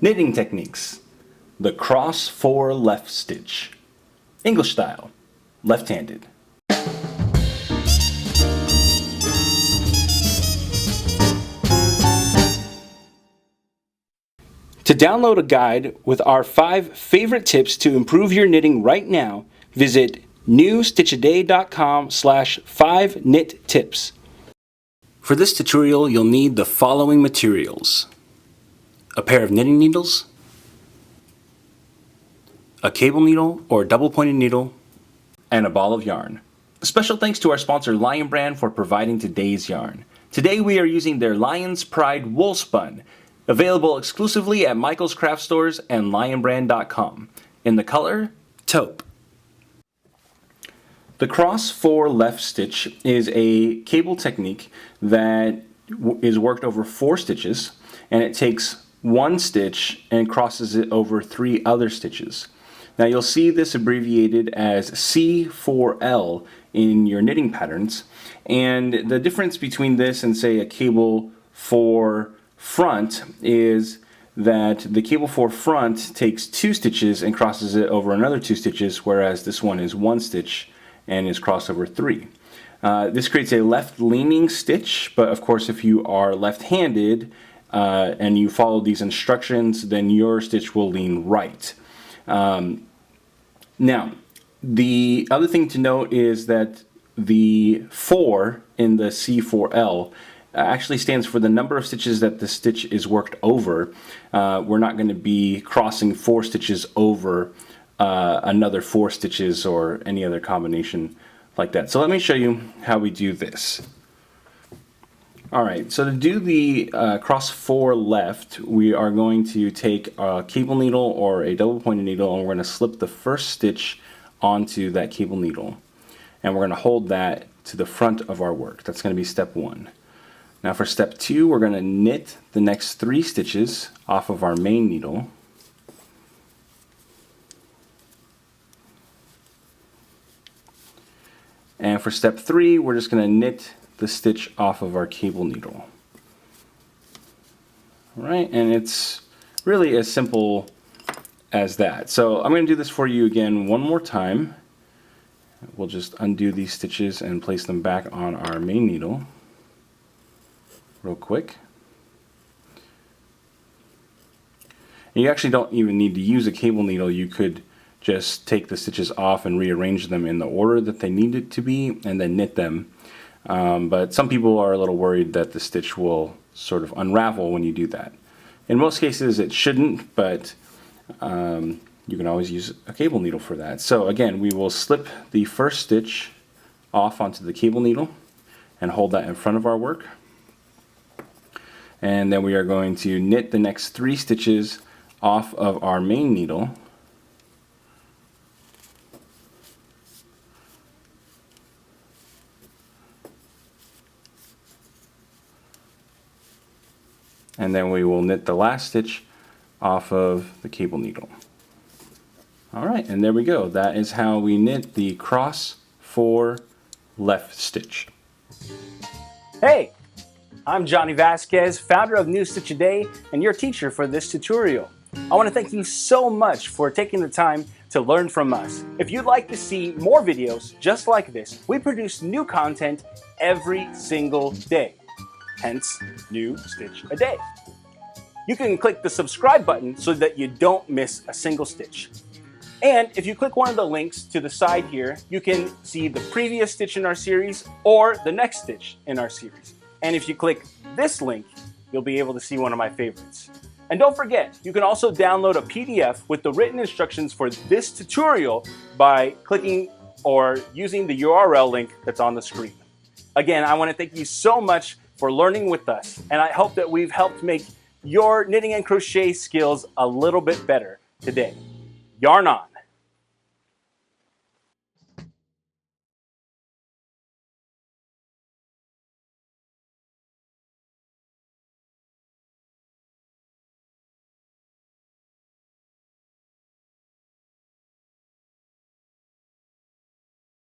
Knitting techniques. The cross 4 left stitch. English style, left-handed. To download a guide with our 5 favorite tips to improve your knitting right now, visit newstitchaday.com/5knittips. For this tutorial, you'll need the following materials: a pair of knitting needles, a cable needle or double-pointed needle, and a ball of yarn. Special thanks to our sponsor Lion Brand for providing today's yarn. Today we are using their Lion's Pride Woolspun, available exclusively at Michael's Craft Stores and lionbrand.com, in the color Taupe. The cross 4 left stitch is a cable technique that is worked over 4 stitches, and it takes 1 stitch and crosses it over 3 other stitches. Now you'll see this abbreviated as C4L in your knitting patterns, and the difference between this and say a cable 4 front is that the cable 4 front takes 2 stitches and crosses it over another 2 stitches, whereas this one is 1 stitch and is crossed over 3. This creates a left-leaning stitch, but of course if you are left-handed and you follow these instructions, then your stitch will lean right. Now, the other thing to note is that the 4 in the C4L actually stands for the number of stitches that the stitch is worked over. We're not going to be crossing 4 stitches over another 4 stitches or any other combination like that. So let me show you how we do this. Alright, so to do the cross 4 left, we are going to take a cable needle or a double pointed needle, and we're going to slip the first stitch onto that cable needle. And we're going to hold that to the front of our work. That's going to be step 1. Now for step 2, we're going to knit the next 3 stitches off of our main needle. And for step 3, we're just going to knit the stitch off of our cable needle. Alright, and it's really as simple as that. So I'm going to do this for you again one more time. We'll just undo these stitches and place them back on our main needle real quick. And you actually don't even need to use a cable needle. You could just take the stitches off and rearrange them in the order that they need it to be and then knit them. But some people are a little worried that the stitch will sort of unravel when you do that. In most cases it shouldn't, but you can always use a cable needle for that. So again, we will slip the first stitch off onto the cable needle and hold that in front of our work. And then we are going to knit the next 3 stitches off of our main needle. And then we will knit the last stitch off of the cable needle. Alright, and there we go. That is how we knit the cross 4 left stitch. Hey! I'm Johnny Vasquez, founder of New Stitch a Day and your teacher for this tutorial. I want to thank you so much for taking the time to learn from us. If you'd like to see more videos just like this, we produce new content every single day. Hence, New Stitch a Day. You can click the subscribe button so that you don't miss a single stitch. And if you click one of the links to the side here, you can see the previous stitch in our series or the next stitch in our series. And if you click this link, you'll be able to see one of my favorites. And don't forget, you can also download a PDF with the written instructions for this tutorial by clicking or using the URL link that's on the screen. Again, I want to thank you so much for learning with us, and I hope that we've helped make your knitting and crochet skills a little bit better today. Yarn on!